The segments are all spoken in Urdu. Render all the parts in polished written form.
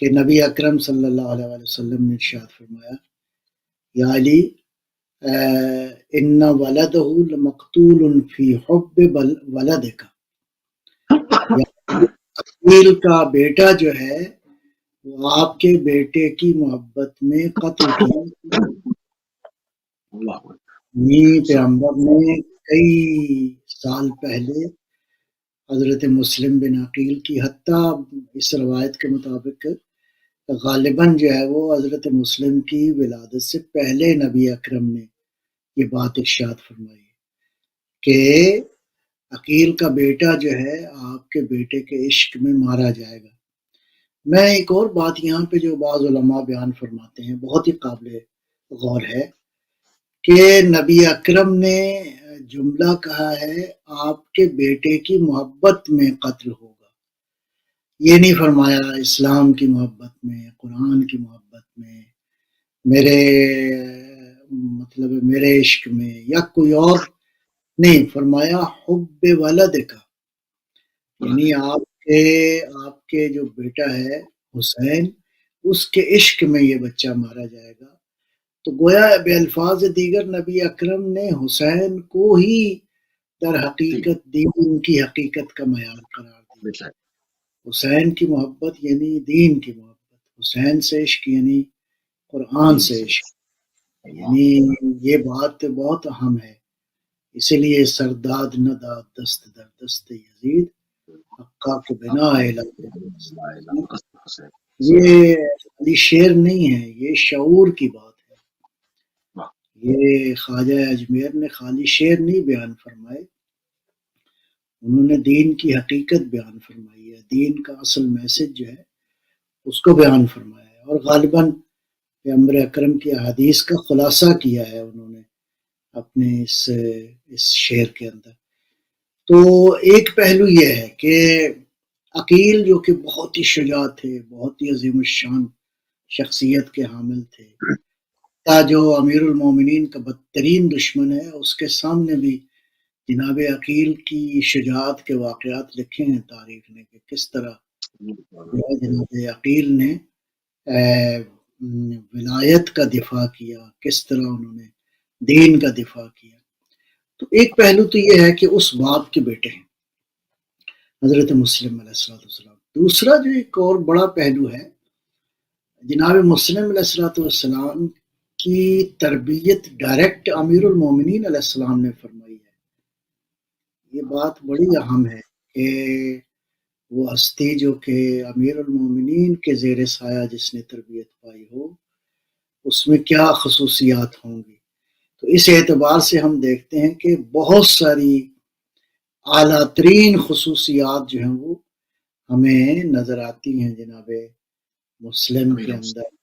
کہ نبی اکرم صلی اللہ علیہ وسلم نے ارشاد فرمایا یا علی ان ولدہ لمقتول فی حب ولدک، عقیل کا بیٹا جو ہے وہ آپ کے بیٹے کی محبت میں قتل کیا. پیغمبر نے کئی سال پہلے حضرت مسلم بن عقیل کی، حتیٰ اس روایت کے مطابق غالباً جو ہے وہ حضرت مسلم کی ولادت سے پہلے نبی اکرم نے یہ بات ارشاد فرمائی کہ عقیل کا بیٹا جو ہے آپ کے بیٹے کے عشق میں مارا جائے گا. میں ایک اور بات یہاں پہ جو بعض علماء بیان فرماتے ہیں بہت ہی قابل غور ہے کہ نبی اکرم نے جملہ کہا ہے آپ کے بیٹے کی محبت میں قتل ہوگا، یہ نہیں فرمایا اسلام کی محبت میں، قرآن کی محبت میں، میرے عشق میں، یا کوئی اور نہیں. فرمایا حب ولد کا، یعنی آپ کے جو بیٹا ہے حسین، اس کے عشق میں یہ بچہ مارا جائے گا. تو گویا بے الفاظ دیگر نبی اکرم نے حسین کو ہی در حقیقت دین کی حقیقت کا معیار قرار دیا. حسین کی محبت یعنی دین کی محبت، حسین سے عشق یعنی قرآن سے عشق. یعنی یہ بات بہت اہم ہے. اسی لیے سرداد نہ داد دست در دست یزید، حقا کے بنا یہ خالی شعر نہیں ہے، یہ شعور کی بات ہے. یہ خواجہ اجمیر نے خالی شعر نہیں بیان فرمائے، انہوں نے دین کی حقیقت بیان فرمائی ہے، دین کا اصل میسج جو ہے اس کو بیان فرمایا ہے، اور غالباً پیغمبر اکرم کی احادیث کا خلاصہ کیا ہے انہوں نے اپنے اس شعر کے اندر. تو ایک پہلو یہ ہے کہ عقیل جو کہ بہت ہی شجاع تھے، بہت ہی عظیم الشان شخصیت کے حامل تھے، جو امیر المومنین کا بدترین دشمن ہے، اس کے سامنے بھی جناب عقیل کی شجاعت کے واقعات لکھے ہیں تاریخ نے کہ کس طرح جناب عقیل نے ولایت کا دفاع کیا، کس طرح انہوں نے دین کا دفاع کیا. تو ایک پہلو تو یہ ہے کہ اس باپ کے بیٹے ہیں حضرت مسلم علیہ السلام. دوسرا جو ایک اور بڑا پہلو ہے، جناب مسلم علیہ السلام کی تربیت ڈائریکٹ امیر المومنین علیہ السلام نے فرمائی ہے. یہ بات بڑی اہم ہے کہ وہ ہستی جو کہ امیر المومنین کے زیر سایہ جس نے تربیت پائی ہو، اس میں کیا خصوصیات ہوں گی. تو اس اعتبار سے ہم دیکھتے ہیں کہ بہت ساری اعلیٰ ترین خصوصیات جو ہیں وہ ہمیں نظر آتی ہیں جناب مسلم کے اندر.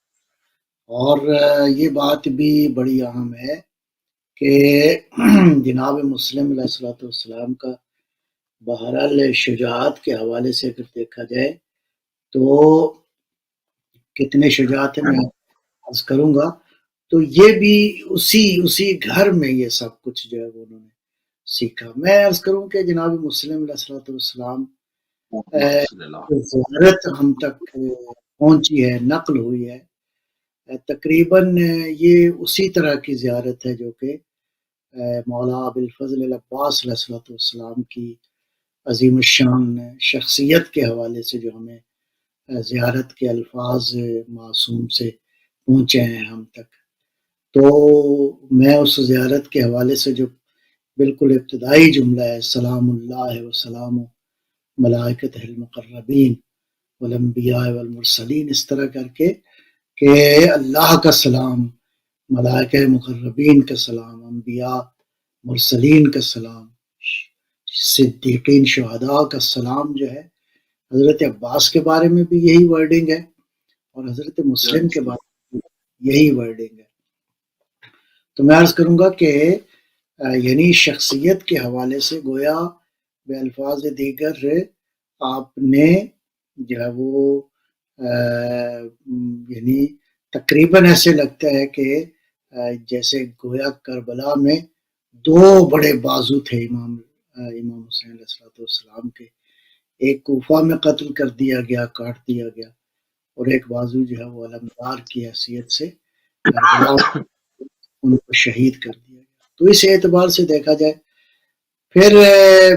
اور یہ بات بھی بڑی اہم ہے کہ جناب مسلم علیہ السلام کا بہرحال شجاعت کے حوالے سے اگر دیکھا جائے تو کتنے شجاعت ہیں میں عرض کروں گا. تو یہ بھی اسی گھر میں یہ سب کچھ جو ہے وہ انہوں نے سیکھا. میں عرض کروں کہ جناب مسلم علیہ السلام زیارت ہم تک پہنچی ہے، نقل ہوئی ہے، تقریباً یہ اسی طرح کی زیارت ہے جو کہ مولا ابوالفضل العباس علیہ السلام کی عظیم الشان شخصیت کے حوالے سے جو ہمیں زیارت کے الفاظ معصوم سے پہنچے ہیں ہم تک. تو میں اس زیارت کے حوالے سے جو بالکل ابتدائی جملہ ہے سلام اللہ وسلام ملائکۃ المقربین والانبیاء والمرسلین، اس طرح کر کے کہ اللہ کا سلام، ملائکہ مقربین کا سلام، انبیاء مرسلین کا سلام، صدیقین شہداء کا سلام جو ہے حضرت عباس کے بارے میں بھی یہی ورڈنگ ہے اور حضرت مسلم کے بارے میں یہی ورڈنگ ہے. تو میں عرض کروں گا کہ یعنی شخصیت کے حوالے سے گویا بے الفاظ دیگر آپ نے جو ہے وہ یعنی تقریباً ایسے لگتا ہے کہ جیسے گویا کربلا میں دو بڑے بازو تھے امام حسین علیہ السلام کے. ایک کوفہ میں قتل کر دیا گیا، کاٹ دیا گیا، اور ایک بازو جو ہے وہ علمدار کی حیثیت سے کربلا ان کو شہید کر دیا گیا. تو اس اعتبار سے دیکھا جائے پھر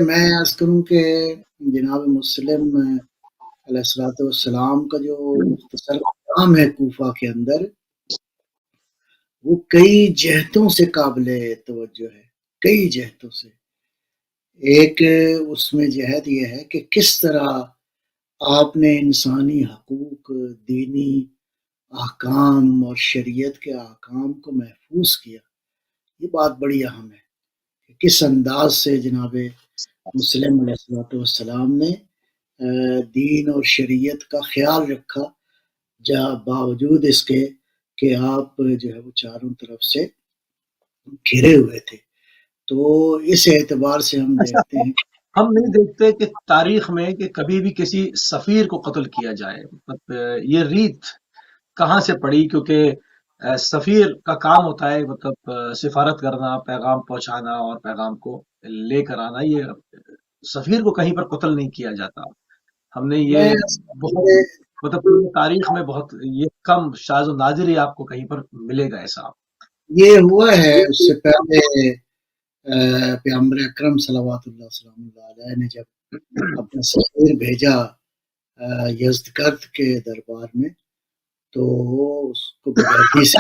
میں عرض کروں کہ جناب مسلم علیہ الصلوۃ والسلام کا جو مختصر کام ہے کوفہ کے اندر، وہ کئی جہتوں سے قابل توجہ ہے، کئی جہتوں سے. ایک اس میں جہت یہ ہے کہ کس طرح آپ نے انسانی حقوق، دینی احکام اور شریعت کے احکام کو محفوظ کیا. یہ بات بڑی اہم ہے کہ کس انداز سے جناب مسلم علیہ الصلوۃ والسلام نے دین اور شریعت کا خیال رکھا، باوجود اس کے کہ آپ جو ہے وہ چاروں طرف سے گھرے ہوئے تھے. تو اس اعتبار سے ہم اچھا، دیکھتے ہیں ہم نہیں دیکھتے کہ تاریخ میں کہ کبھی بھی کسی سفیر کو قتل کیا جائے. مطلب یہ ریت کہاں سے پڑی؟ کیونکہ سفیر کا کام ہوتا ہے مطلب سفارت کرنا، پیغام پہنچانا اور پیغام کو لے کر آنا. یہ سفیر کو کہیں پر قتل نہیں کیا جاتا. ہم نے یہ میں بہت مطلب پوری تاریخ میں بہت یہ کم شاذ و نادر ہی آپ کو کہیں پر ملے گا ایسا. یہ ہوا ہے اس سے پہلے پیغمبر اکرم صلوات اللہ وسلم علیہ نے جب اپنا سفیر بھیجا یزدگرد کے دربار میں تو اس کو بغیرتی سے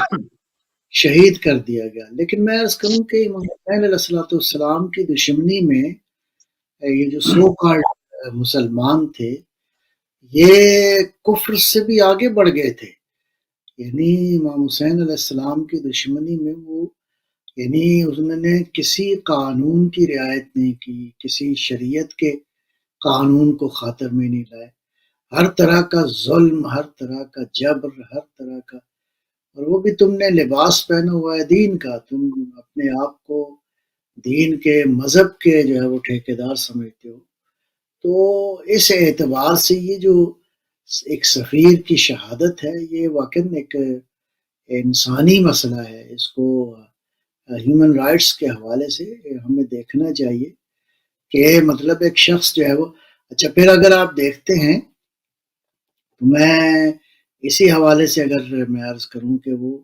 شہید کر دیا گیا. لیکن میں عرض کروں کہ امام حسین علیہ الصلوۃ والسلام کی دشمنی میں یہ جو سو کالڈ مسلمان تھے یہ کفر سے بھی آگے بڑھ گئے تھے. یعنی امام حسین علیہ السلام کی دشمنی میں وہ یعنی انہوں نے کسی قانون کی رعایت نہیں کی، کسی شریعت کے قانون کو خاطر میں نہیں لائے. ہر طرح کا ظلم، ہر طرح کا جبر، ہر طرح کا، اور وہ بھی تم نے لباس پہنا ہوا ہے دین کا، تم اپنے آپ کو دین کے مذہب کے جو ہے وہ ٹھیکیدار سمجھتے ہو. تو اس اعتبار سے یہ جو ایک سفیر کی شہادت ہے یہ واقعاً ایک انسانی مسئلہ ہے. اس کو ہیومن رائٹس کے حوالے سے ہمیں دیکھنا چاہیے کہ مطلب ایک شخص جو ہے وہ اچھا. پھر اگر آپ دیکھتے ہیں تو میں اسی حوالے سے اگر میں عرض کروں کہ وہ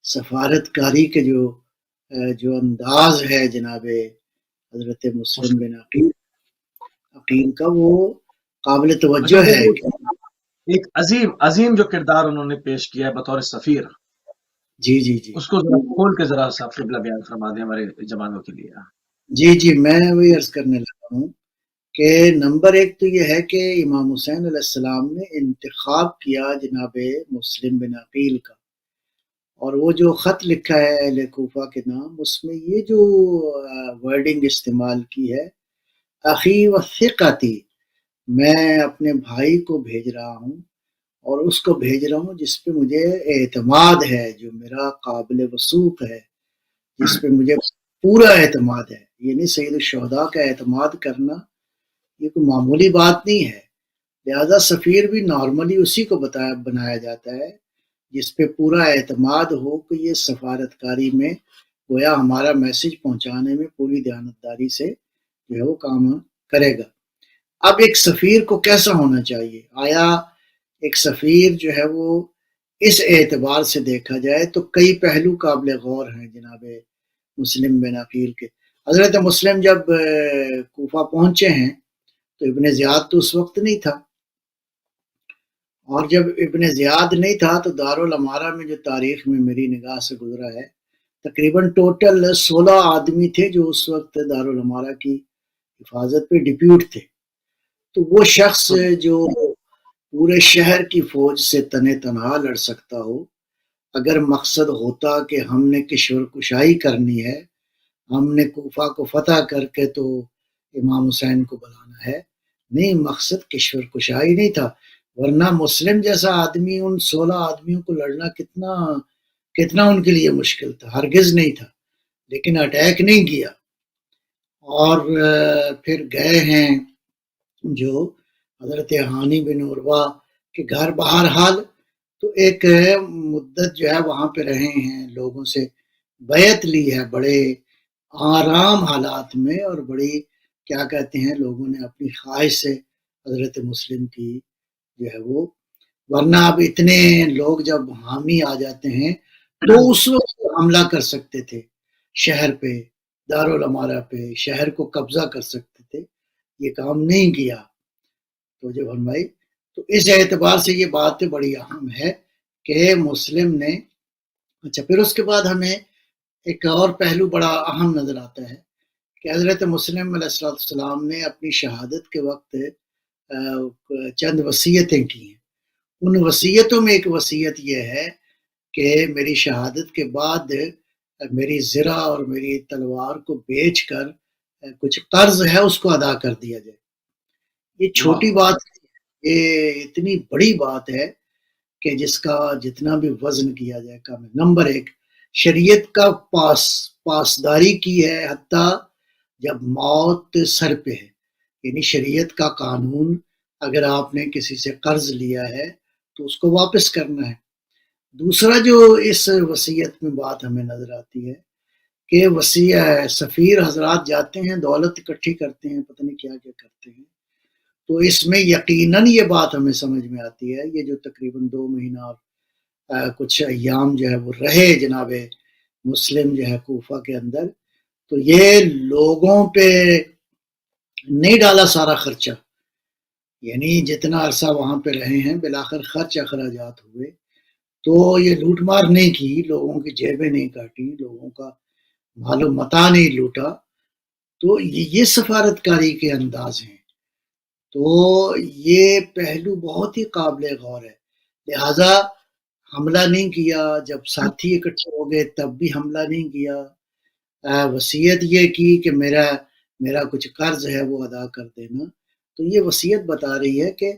سفارت کاری کے جو انداز ہے جناب حضرت مسلم بن عقیل کا، وہ قابل توجہ اچھا، ہے. ایک عظیم عظیم جو کردار انہوں نے پیش کیا ہے بطور سفیر، جی جی جی اس کو ذرا کھول کے ذرا سا قبلہ بیان فرما دیں ہمارے جوانوں کے لیے. جی جی میں وہی عرض کرنے لگا ہوں کہ نمبر ایک تو یہ ہے کہ امام حسین علیہ السلام نے انتخاب کیا جناب مسلم بن عقیل کا، اور وہ جو خط لکھا ہے اہل کوفہ کے نام، اس میں یہ جو ورڈنگ استعمال کی ہے اخی و ثقتی، میں اپنے بھائی کو بھیج رہا ہوں اور اس کو بھیج رہا ہوں جس پہ مجھے اعتماد ہے، جو میرا قابل وثوق ہے، جس پہ مجھے پورا اعتماد ہے. یعنی سید الشہداء کا اعتماد کرنا یہ کوئی معمولی بات نہیں ہے. لہذا سفیر بھی نارملی اسی کو بنایا جاتا ہے جس پہ پورا اعتماد ہو کہ یہ سفارت کاری میں گویا ہمارا میسج پہنچانے میں پوری دیانتداری سے جو ہے وہ کام کرے گا. اب ایک سفیر کو کیسا ہونا چاہیے؟ آیا ایک سفیر جو ہے وہ اس اعتبار سے دیکھا جائے تو کئی پہلو قابل غور ہیں جناب مسلم بن عقیل کے. حضرت مسلم جب کوفہ پہنچے ہیں تو ابن زیاد تو اس وقت نہیں تھا، اور جب ابن زیاد نہیں تھا تو دارالامارہ میں جو تاریخ میں میری نگاہ سے گزرا ہے تقریباً ٹوٹل 16 آدمی تھے جو اس وقت دارالامارہ کی حفاظت پہ ڈپیوٹ تھے. تو وہ شخص جو پورے شہر کی فوج سے تنے تنہا لڑ سکتا ہو، اگر مقصد ہوتا کہ ہم نے کشور کشائی کرنی ہے، ہم نے کوفہ کو فتح کر کے تو امام حسین کو بلانا ہے، نہیں، مقصد کشور کشائی نہیں تھا. ورنہ مسلم جیسا آدمی ان 16 آدمیوں کو لڑنا کتنا ان کے لیے مشکل تھا، ہرگز نہیں تھا. لیکن اٹیک نہیں کیا اور پھر گئے ہیں جو حضرت ہانی بن عروہ کے گھر. بہرحال تو ایک مدت جو ہے وہاں پہ رہے ہیں، لوگوں سے بیعت لی ہے بڑے آرام حالات میں، اور بڑی کیا کہتے ہیں لوگوں نے اپنی خواہش سے حضرت مسلم کی جو ہے وہ ورنہ اب اتنے لوگ جب حامی آ جاتے ہیں تو اس وقت حملہ کر سکتے تھے شہر پہ، دارالعمارہ پہ، شہر کو قبضہ کر سکتے تھے، یہ کام نہیں کیا. تو جو فرمائی، تو اس اعتبار سے یہ بات بڑی اہم ہے کہ مسلم نے. اچھا، پھر اس کے بعد ہمیں ایک اور پہلو بڑا اہم نظر آتا ہے کہ حضرت مسلم علیہ السلام نے اپنی شہادت کے وقت چند وصیتیں کی ہیں. ان وصیتوں میں ایک وصیت یہ ہے کہ میری شہادت کے بعد میری زرہ اور میری تلوار کو بیچ کر کچھ قرض ہے اس کو ادا کر دیا جائے. یہ چھوٹی بات ہے، یہ اتنی بڑی بات ہے کہ جس کا جتنا بھی وزن کیا جائے کم ہے. نمبر ایک، شریعت کا پاسداری کی ہے حتیٰ جب موت سر پہ ہے. یعنی شریعت کا قانون، اگر آپ نے کسی سے قرض لیا ہے تو اس کو واپس کرنا ہے. دوسرا جو اس وصیت میں بات ہمیں نظر آتی ہے کہ سفیر حضرات جاتے ہیں، دولت اکٹھی کرتے ہیں، پتہ نہیں کیا کیا کرتے ہیں. تو اس میں یقیناً یہ بات ہمیں سمجھ میں آتی ہے، یہ جو تقریباً 2 مہینہ اور کچھ ایام جو ہے وہ رہے جناب مسلم جو ہے کوفہ کے اندر، تو یہ لوگوں پہ نہیں ڈالا سارا خرچہ. یعنی جتنا عرصہ وہاں پہ رہے ہیں بالآخر خرچ اخراجات ہوئے، تو یہ لوٹ مار نہیں کی، لوگوں کی جیبیں نہیں کاٹی، لوگوں کا مال و متاع نہیں لوٹا. تو یہ سفارتکاری کے انداز ہیں. تو یہ پہلو بہت ہی قابل غور ہے. لہذا حملہ نہیں کیا، جب ساتھی اکٹھے ہو گئے تب بھی حملہ نہیں کیا. وصیت یہ کی کہ میرا کچھ قرض ہے وہ ادا کر دینا. تو یہ وصیت بتا رہی ہے کہ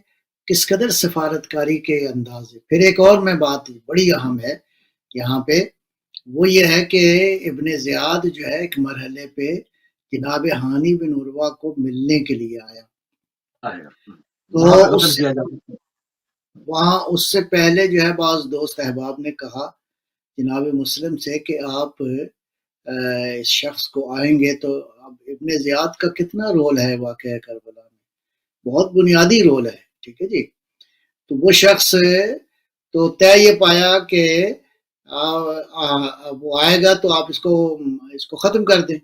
کس قدر سفارتکاری کے انداز ہے. پھر ایک اور میں بات بڑی اہم ہے یہاں پہ، وہ یہ ہے کہ ابن زیاد جو ہے ایک مرحلے پہ جناب ہانی بن عروہ کو ملنے کے لیے آیا. تو وہاں اس سے پہلے جو ہے بعض دوست احباب نے کہا جناب مسلم سے کہ آپ اس شخص کو آئیں گے تو اب ابن زیاد کا کتنا رول ہے واقعہ کربلا میں، بہت بنیادی رول ہے. ٹھیک ہے جی. تو وہ شخص تو طے یہ پایا کہ وہ آئے گا تو آپ اس کو ختم کر دیں.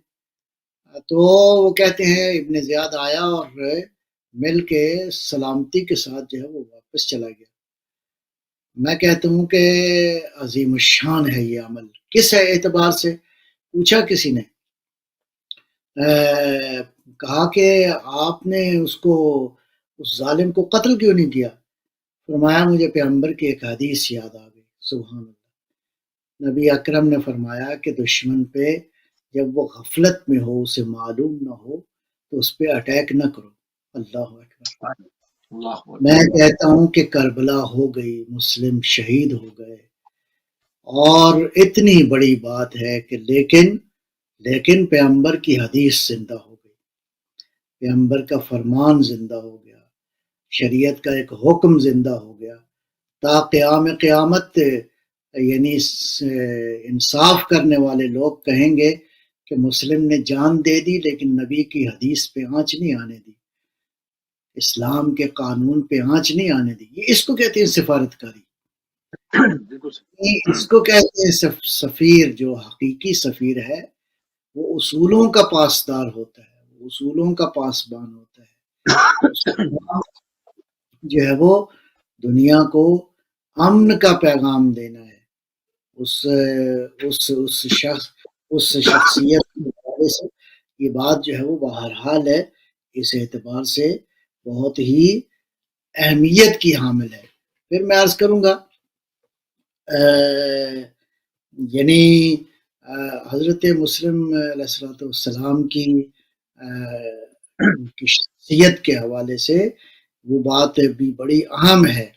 تو وہ کہتے ہیں ابن زیاد آیا اور مل کے سلامتی کے ساتھ جو ہے وہ واپس چلا گیا. میں کہتا ہوں کہ عظیم الشان ہے یہ عمل. کس اعتبار سے پوچھا کسی نے، کہا کہ آپ نے اس ظالم کو قتل کیوں نہیں کیا؟ فرمایا مجھے پیغمبر کی ایک حدیث یاد آ گئی. سبحان اللہ. نبی اکرم نے فرمایا کہ دشمن پہ جب وہ غفلت میں ہو، اسے معلوم نہ ہو تو اس پہ اٹیک نہ کرو. اللہ اکبر. میں کہتا ہوں کہ کربلا ہو گئی، مسلم شہید ہو گئے، اور اتنی بڑی بات ہے کہ لیکن پیغمبر کی حدیث زندہ ہو گئی، پیغمبر کا فرمان زندہ ہو گیا، شریعت کا ایک حکم زندہ ہو گیا. تا قیامت یعنی انصاف کرنے والے لوگ کہیں گے کہ مسلم نے جان دے دی لیکن نبی کی حدیث پہ آنچ نہیں آنے دی، اسلام کے قانون پہ آنچ نہیں آنے دی. یہ اس کو کہتے ہیں سفارتکاری. اس کو کہتے ہیں سفیر. جو حقیقی سفیر ہے وہ اصولوں کا پاسدار ہوتا ہے، وہ اصولوں کا پاسبان ہوتا ہے. جو ہے وہ دنیا کو امن کا پیغام دینا ہے. اس شخصیت کے حوالے سے یہ بات جو ہے وہ بہرحال ہے، اس اعتبار سے بہت ہی اہمیت کی حامل ہے. پھر میں عرض کروں گا یعنی حضرت مسلم علیہ السلام کی شخصیت کے حوالے سے وہ بات بھی بڑی اہم ہے.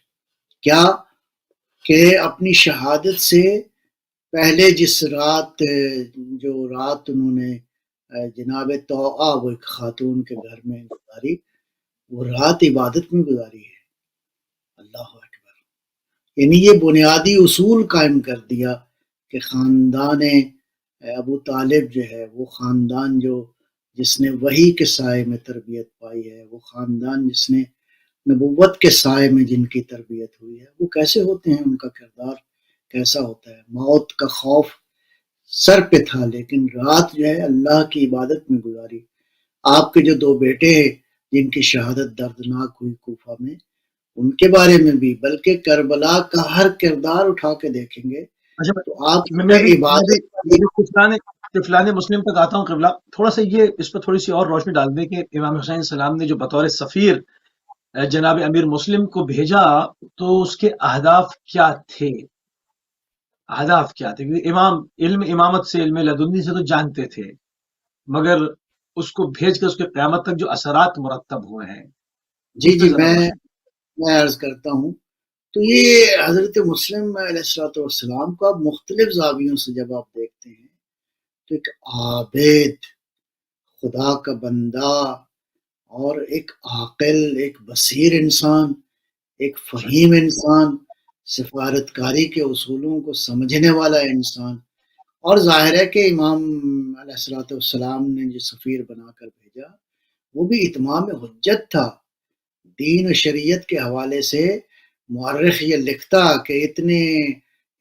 کیا کہ اپنی شہادت سے پہلے جس رات انہوں نے جناب توآ، وہ ایک خاتون کے گھر میں گزاری، وہ رات عبادت میں گزاری ہے. اللہ اکبر. یعنی یہ بنیادی اصول قائم کر دیا کہ خاندان ابو طالب جو ہے وہ خاندان جس نے وحی کے سائے میں تربیت پائی ہے، وہ خاندان جس نے نبوت کے سائے میں جن کی تربیت ہوئی ہے وہ کیسے ہوتے ہیں، ان کا کردار کیسا ہوتا ہے. موت کا خوف سر پہ تھا لیکن رات جو ہے اللہ کی عبادت میں گزاری. آپ کے جو 2 بیٹے جن کی شہادت دردناک ہوئی کوفہ میں، ان کے بارے میں بھی، بلکہ کربلا کا ہر کردار اٹھا کے دیکھیں گے اچھا، تو آپ میں بھی عبادت طفلان مسلم تک آتا ہوں. قبلہ تھوڑا سا یہ اس پر تھوڑی سی اور روشنی ڈال دیں کہ امام حسین السلام نے جو بطور سفیر جناب امیر مسلم کو بھیجا تو اس کے اہداف کیا تھے؟ اہداف کیا تھے؟ کیونکہ امام علم امامت سے، علم لدنی سے تو جانتے تھے، مگر اس کو بھیج کر اس کے قیامت تک جو اثرات مرتب ہوئے ہیں جی اس پہ جی ذرا روشنی. میں عرض کرتا ہوں. تو یہ حضرت مسلم علیہ السلام کو آپ مختلف زاویوں سے جب آپ دیکھتے ہیں تو ایک عابد، خدا کا بندہ، اور ایک عاقل، ایک بصیر انسان، ایک فہیم انسان، سفارتکاری کے اصولوں کو سمجھنے والا انسان. اور ظاہر ہے کہ امام علیہ السلام نے جو سفیر بنا کر بھیجا وہ بھی اتمام حجت تھا. دین و شریعت کے حوالے سے مورخ یہ لکھتا کہ اتنے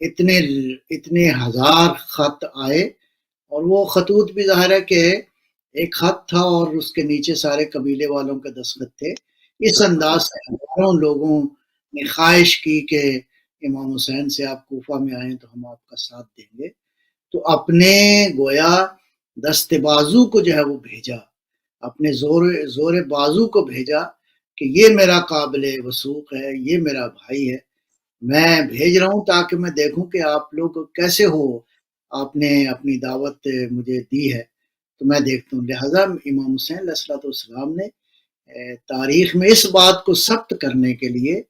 اتنے ہزار خط آئے، اور وہ خطوط بھی ظاہر ہے کہ ایک خط تھا اور اس کے نیچے سارے قبیلے والوں کے دستخط تھے. اس انداز سے ہزاروں لوگوں نے خواہش کی کہ امام حسین سے آپ کوفہ میں آئیں تو ہم آپ کا ساتھ دیں گے. تو اپنے گویا دست بازو کو جو ہے وہ بھیجا، اپنے زور بازو کو بھیجا کہ یہ میرا قابل وثوق ہے، یہ میرا بھائی ہے، میں بھیج رہا ہوں تاکہ میں دیکھوں کہ آپ لوگ کیسے ہو، آپ نے اپنی دعوت مجھے دی ہے تو میں دیکھتا ہوں. لہذا امام حسین علیہ السلام نے تاریخ میں اس بات کو ثبت کرنے کے لیے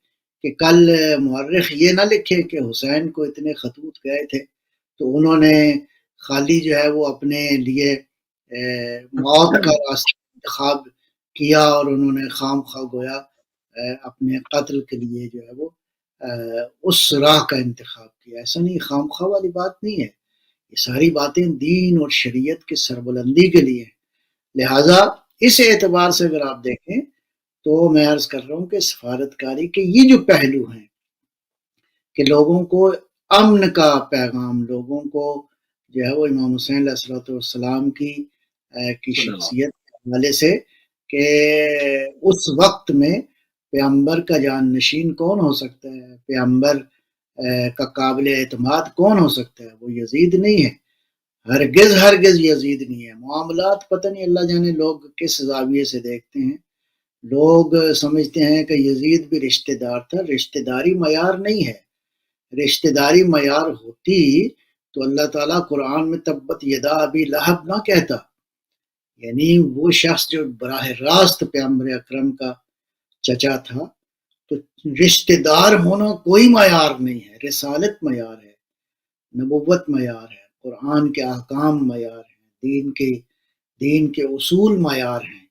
کہ کل مورخ یہ نہ لکھے کہ حسین کو اتنے خطوط گئے تھے تو انہوں نے خالی جو ہے وہ اپنے لیے موت کا راستہ انتخاب کیا اور انہوں نے خام خواہ گویا اپنے قتل کے لیے جو ہے وہ اس راہ کا انتخاب کیا. ایسا نہیں، خام خواہ والی بات نہیں ہے، یہ ساری باتیں دین اور شریعت کی سربلندی کے لیے ہیں. لہٰذا اس اعتبار سے اگر آپ دیکھیں تو میں عرض کر رہا ہوں کہ سفارتکاری کے یہ جو پہلو ہیں کہ لوگوں کو امن کا پیغام، لوگوں کو جو ہے وہ امام حسین علیہ السلام کی شخصیت کے حوالے سے کہ اس وقت میں پیغمبر کا جان نشین کون ہو سکتا ہے، پیغمبر کا قابل اعتماد کون ہو سکتا ہے، وہ یزید نہیں ہے، ہرگز یزید نہیں ہے. معاملات پتہ نہیں اللہ جانے لوگ کس زاویے سے دیکھتے ہیں. لوگ سمجھتے ہیں کہ یزید بھی رشتہ دار تھا. رشتہ داری معیار نہیں ہے. رشتہ داری معیار ہوتی تو اللہ تعالیٰ قرآن میں تبت یدا ابی لہب نہ کہتا. یعنی وہ شخص جو براہ راست پیغمبر اکرم کا چچا تھا، تو رشتہ دار ہونا کوئی معیار نہیں ہے. رسالت معیار ہے، نبوت معیار ہے، قرآن کے احکام معیار ہیں، دین کے اصول معیار ہیں.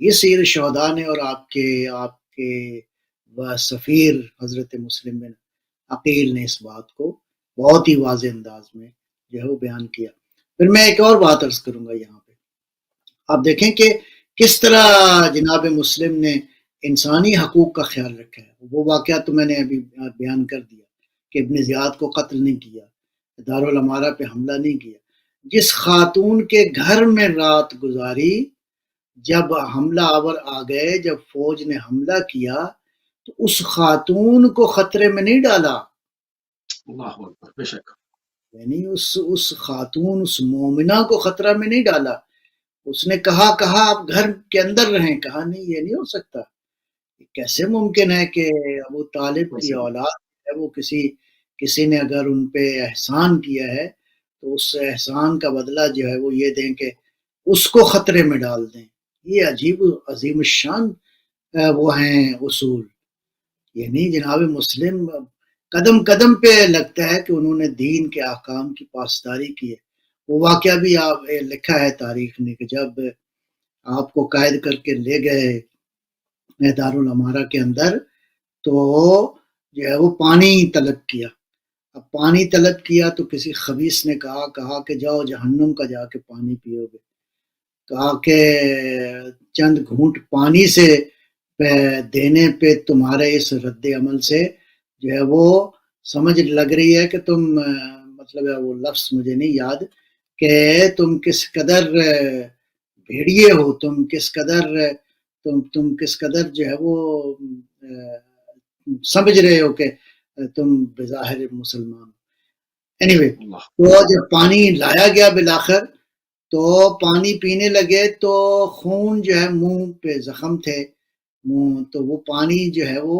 یہ سیر شہداء نے اور آپ کے سفیر حضرت مسلم بن عقیل نے اس بات کو بہت ہی واضح انداز میں جو ہے وہ بیان کیا. پھر میں ایک اور بات عرض کروں گا یہاں پہ. آپ دیکھیں کہ کس طرح جناب مسلم نے انسانی حقوق کا خیال رکھا ہے. وہ واقعہ تو میں نے ابھی بیان کر دیا کہ ابن زیاد کو قتل نہیں کیا، دارالعمارہ پہ حملہ نہیں کیا. جس خاتون کے گھر میں رات گزاری، جب حملہ آور آ گئے، جب فوج نے حملہ کیا تو اس خاتون کو خطرے میں نہیں ڈالا. اللہ اکبر، بے شک. یعنی اس خاتون، اس مومنہ کو خطرہ میں نہیں ڈالا. اس نے کہا آپ گھر کے اندر رہیں. کہا نہیں، یہ نہیں ہو سکتا. کیسے ممکن ہے کہ ابو طالب کی اولاد ہے وہ کسی نے اگر ان پہ احسان کیا ہے تو اس احسان کا بدلہ جو ہے وہ یہ دیں کہ اس کو خطرے میں ڈال دیں. یہ عجیب عظیم الشان وہ ہیں اصول. یعنی جناب مسلم قدم قدم پہ لگتا ہے کہ انہوں نے دین کے احکام کی پاسداری کی ہے. وہ واقعہ بھی لکھا ہے تاریخ نے کہ جب آپ کو قید کر کے لے گئے دارالعمارہ کے اندر تو جو ہے وہ پانی طلب کیا. اب پانی طلب کیا تو کسی خبیث نے کہا کہ جاؤ جہنم کا جا کے پانی پیو گے. کہا کہ چند گھونٹ پانی سے دینے پہ تمہارے اس رد عمل سے جو ہے وہ سمجھ لگ رہی ہے کہ تم مطلب ہے وہ لفظ مجھے نہیں یاد کہ تم کس قدر بھیڑیے ہو، تم کس قدر جو ہے وہ سمجھ رہے ہو کہ تم بظاہر مسلمان ہو. اینی تو جب پانی لایا گیا بالآخر تو پانی پینے لگے تو خون جو ہے منہ پہ زخم تھے منہ، تو وہ پانی جو ہے وہ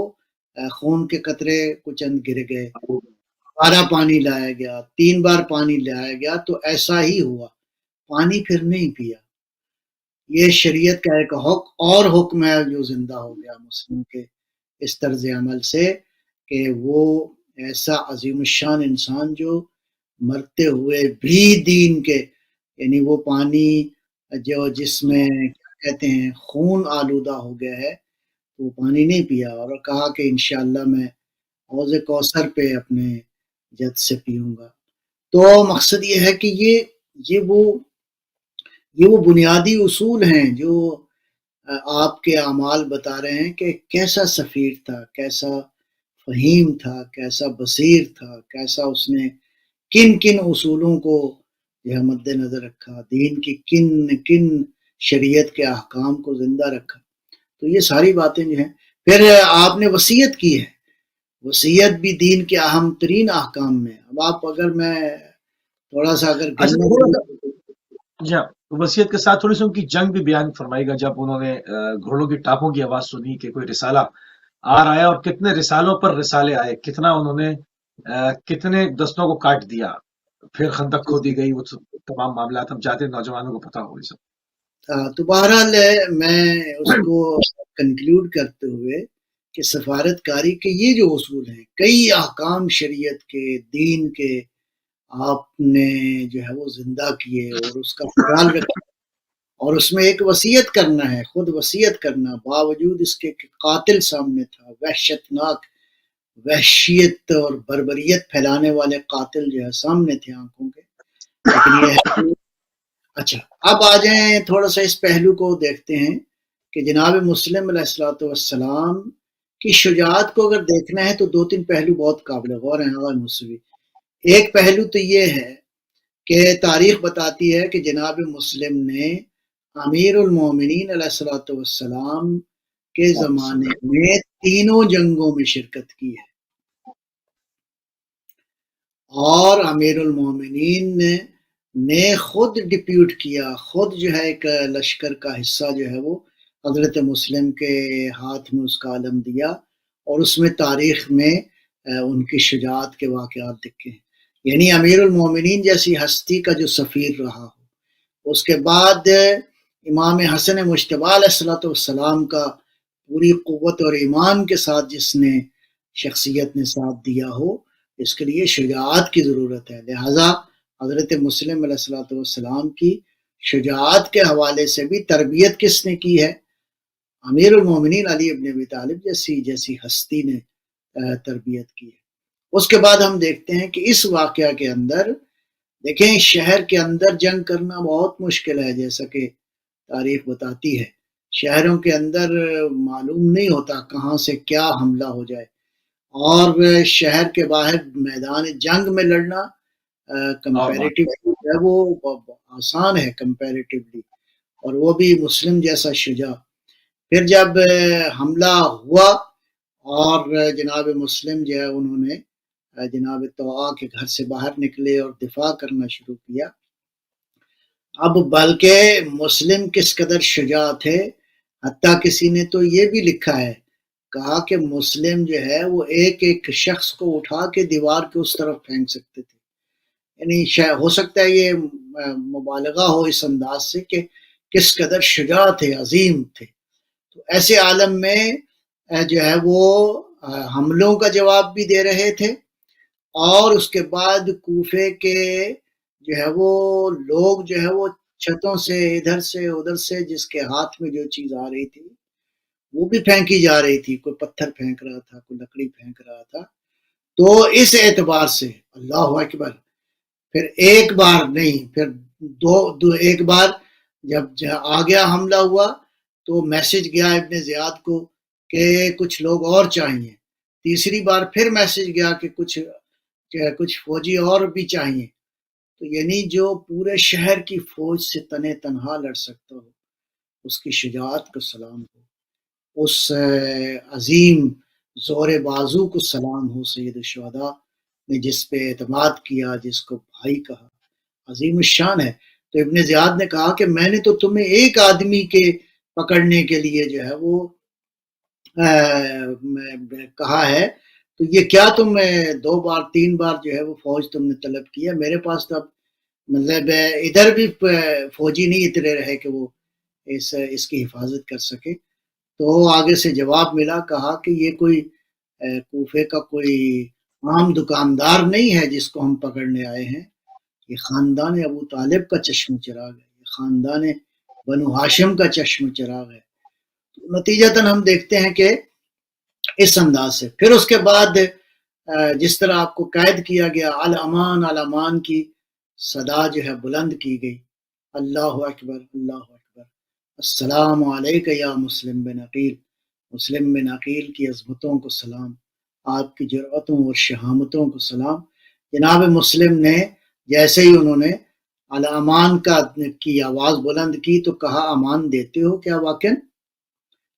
خون کے قطرے کچھ چند گر گئے. دوبارہ پانی لایا گیا، 3 بار پانی لایا گیا تو ایسا ہی ہوا، پانی پھر نہیں پیا. یہ شریعت کا ایک حکم ہے جو زندہ ہو گیا مسلم کے اس طرز عمل سے کہ وہ ایسا عظیم الشان انسان جو مرتے ہوئے بھی دین کے یعنی وہ پانی جو جس میں کیا کہتے ہیں خون آلودہ ہو گیا ہے وہ پانی نہیں پیا، اور کہا کہ انشاءاللہ میں حوض کوثر پہ اپنے جد سے پیوں گا. تو مقصد یہ ہے کہ یہ وہ بنیادی اصول ہیں جو آپ کے اعمال بتا رہے ہیں کہ کیسا سفیر تھا، کیسا فہیم تھا، کیسا بصیر تھا، کیسا اس نے کن کن اصولوں کو یہ مد نظر رکھا، دین کی کن شریعت کے احکام کو زندہ رکھا. تو یہ ساری باتیں جو ہیں پھر آپ نے وصیت کی ہے، وصیت بھی دین کے اہم ترین احکام میں. اب آپ اگر میں تھوڑا سا اگر جی ہاں، وصیت کے ساتھ تھوڑی سی ان کی جنگ بھی بیان فرمائے گا جب انہوں نے گھوڑوں کی ٹاپوں کی آواز سنی کہ کوئی رسالہ آ رہا ہے، اور کتنے رسالوں پر رسالے آئے، کتنا انہوں نے کتنے دستوں کو کاٹ دیا، پھر خندق کھودی گئی، وہ تمام معاملات ہم چاہتے ہیں نوجوانوں کو پتا ہو یہ سب. تو بہرحال میں اس کو کنکلوڈ کرتے ہوئے کہ سفارت کاری کے یہ جو اصول ہیں، کئی احکام شریعت کے دین کے آپ نے جو ہے وہ زندہ کیے اور اس کا خیال رکھا، اور اس میں ایک وصیت کرنا ہے، خود وصیت کرنا، باوجود اس کے قاتل سامنے تھا، وحشت ناک وحشیت اور بربریت پھیلانے والے قاتل جو ہے سامنے تھے آنکھوں کے. لیکن یہ ہے اچھا اب آ جائیں تھوڑا سا اس پہلو کو دیکھتے ہیں کہ جناب مسلم علیہ الصلوۃ والسلام کی شجاعت کو اگر دیکھنا ہے تو 2-3 پہلو بہت قابل غور ہیں. موسوی ایک پہلو تو یہ ہے کہ تاریخ بتاتی ہے کہ جناب مسلم نے امیر المومنین علیہ الصلوۃ والسلام کے زمانے میں 3 جنگوں میں شرکت کی ہے، اور امیر المومنین نے خود ڈپیوٹ کیا، خود جو ہے ایک لشکر کا حصہ جو ہے وہ حضرت مسلم کے ہاتھ میں اس کا علم دیا، اور اس میں تاریخ میں ان کی شجاعت کے واقعات دکھے ہیں. یعنی امیر المومنین جیسی ہستی کا جو سفیر رہا ہو، اس کے بعد امام حسن مجتبی علیہ الصلوۃ والسلام کا پوری قوت اور ایمان کے ساتھ جس نے شخصیت نے ساتھ دیا ہو، اس کے لیے شجاعت کی ضرورت ہے. لہذا حضرت مسلم علیہ الصلوۃ والسلام کی شجاعت کے حوالے سے بھی تربیت کس نے کی ہے؟ امیر المومنین علی ابن ابی طالب جیسی ہستی نے تربیت کی ہے. اس کے بعد ہم دیکھتے ہیں کہ اس واقعہ کے اندر دیکھیں شہر کے اندر جنگ کرنا بہت مشکل ہے، جیسا کہ تاریخ بتاتی ہے. شہروں کے اندر معلوم نہیں ہوتا کہاں سے کیا حملہ ہو جائے، اور شہر کے باہر میدان جنگ میں لڑنا کمپیریٹیولی ہے وہ آسان ہے کمپیریٹیولی، اور وہ بھی مسلم جیسا شجاع. پھر جب حملہ ہوا اور جناب مسلم جو ہے انہوں نے جناب طوعا کے گھر سے باہر نکلے اور دفاع کرنا شروع کیا. اب بلکہ مسلم کس قدر شجاع تھے، حتیٰ کسی نے تو یہ بھی لکھا ہے، کہا کہ مسلم جو ہے وہ ایک ایک شخص کو اٹھا کے دیوار کے اس طرف پھینک سکتے تھے. یعنی ہو سکتا ہے یہ مبالغہ ہو اس انداز سے کہ کس قدر شجاع تھے، عظیم تھے. تو ایسے عالم میں جو ہے وہ حملوں کا جواب بھی دے رہے تھے، اور اس کے بعد کوفے کے جو ہے وہ لوگ جو ہے وہ چھتوں سے ادھر سے ادھر سے جس کے ہاتھ میں جو چیز آ رہی تھی وہ بھی پھینکی جا رہی تھی، کوئی پتھر پھینک رہا تھا، کوئی لکڑی پھینک رہا تھا. تو اس اعتبار سے اللہ اکبر، پھر ایک بار نہیں، پھر ایک بار جب آ گیا حملہ ہوا تو میسج گیا ابن زیاد کو کہ کچھ لوگ اور چاہیے، تیسری بار پھر میسج گیا کہ کچھ فوجی اور بھی چاہیے. تو یعنی جو پورے شہر کی فوج سے تنے تنہا لڑ سکتا ہو، اس کی شجاعت کو سلام ہو، اس عظیم زور بازو کو سلام ہو. سید الشہداء نے جس پہ اعتماد کیا، جس کو بھائی کہا، عظیم الشان ہے. تو ابن زیاد نے کہا کہ میں نے تو تمہیں ایک آدمی کے پکڑنے کے لیے جو ہے وہ کہا ہے، تو یہ کیا تم 2 بار 3 بار جو ہے وہ فوج تم نے طلب کیا؟ میرے پاس تو اب مطلب ادھر بھی فوجی نہیں اترے رہے کہ وہ اس کی حفاظت کر سکے. تو آگے سے جواب ملا، کہا کہ یہ کوئی کوفے کا کوئی عام دکاندار نہیں ہے جس کو ہم پکڑنے آئے ہیں، یہ خاندان ابو طالب کا چشم چراغ ہے، یہ خاندان بنو ہاشم کا چشم چراغ ہے. نتیجتاً ہم دیکھتے ہیں کہ اس انداز سے پھر اس کے بعد جس طرح آپ کو قید کیا گیا، الامان الامان کی صدا جو ہے بلند کی گئی، اللہ اکبر اللہ اکبر، السلام علیکہ یا مسلم بن عقیل، مسلم بن عقیل کی عظمتوں کو سلام، آپ کی جرأتوں اور شہامتوں کو سلام. جناب مسلم نے جیسے ہی انہوں نے الامان کی آواز بلند کی تو کہا امان دیتے ہو کیا واقعا؟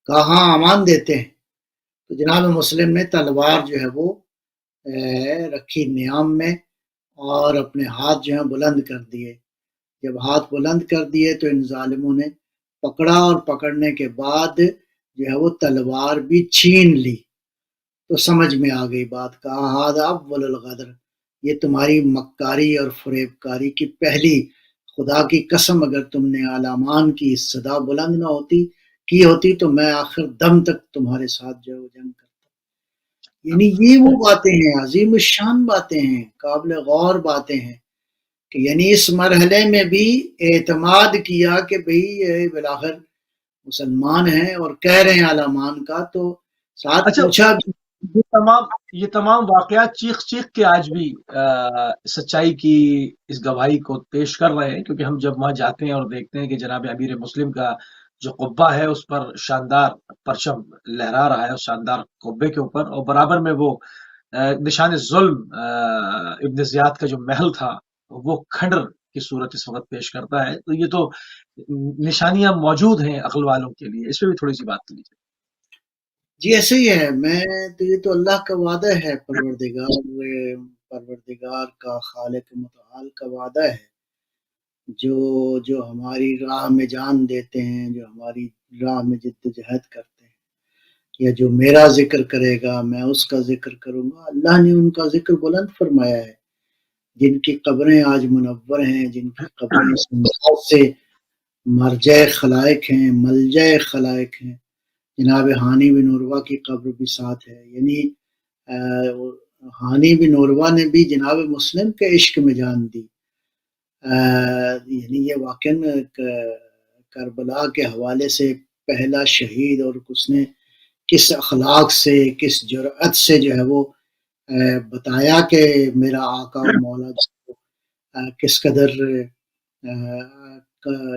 کہا ہاں امان دیتے ہیں. تو جناب مسلم نے تلوار جو ہے وہ رکھی نیام میں اور اپنے ہاتھ جو ہے بلند کر دیے. جب ہاتھ بلند کر دیے تو ان ظالموں نے پکڑا، اور پکڑنے کے بعد جو ہے وہ تلوار بھی چھین لی. تو سمجھ میں آ گئی بات، کہا ہذا اول الغدر، یہ تمہاری مکاری اور فریب کاری کی پہلی. خدا کی قسم اگر تم نے الامان کی صدا بلند نہ کی ہوتی تو میں آخر دم تک تمہارے ساتھ جو جنگ کرتا. یعنی یہ وہ باتیں ہیں، عظیم الشان باتیں ہیں، قابل غور باتیں ہیں کہ یعنی اس مرحلے میں بھی اعتماد کیا کہ بھئی بالآخر مسلمان ہیں اور کہہ رہے ہیں الامان کا. تو ساتھ پوچھا یہ تمام واقعات چیخ چیخ کے آج بھی سچائی کی اس گواہی کو پیش کر رہے ہیں، کیونکہ ہم جب وہاں جاتے ہیں اور دیکھتے ہیں کہ جناب امیر مسلم کا جو قبہ ہے اس پر شاندار پرچم لہرا رہا ہے، اس شاندار قبے کے اوپر، اور برابر میں وہ نشان ظلم ابن زیاد کا جو محل تھا وہ کھنڈر کی صورت اس وقت پیش کرتا ہے. تو یہ تو نشانیاں موجود ہیں عقل والوں کے لیے، اس پہ بھی تھوڑی سی بات کیجیے. جی ایسے ہی ہے، یہ تو اللہ کا وعدہ ہے، پروردگار کا، خالق متعال کا وعدہ ہے. جو ہماری راہ میں جان دیتے ہیں، جو ہماری راہ میں جدوجہد کرتے ہیں، یا جو میرا ذکر کرے گا میں اس کا ذکر کروں گا. اللہ نے ان کا ذکر بلند فرمایا ہے، جن کی قبریں آج منور ہیں، جن کی قبریں سے مرجع خلائق ہیں، ملجع خلائق ہیں. جناب ہانی بن عروہ کی قبر بھی ساتھ ہے. یعنی ہانی بن عروہ نے بھی جناب مسلم کے عشق میں جان دی. یعنی یہ واقعاً کربلا کے حوالے سے پہلا شہید، اور اس نے کس اخلاق سے، کس جرأت سے جو ہے وہ بتایا کہ میرا آقا اور مولا کس قدر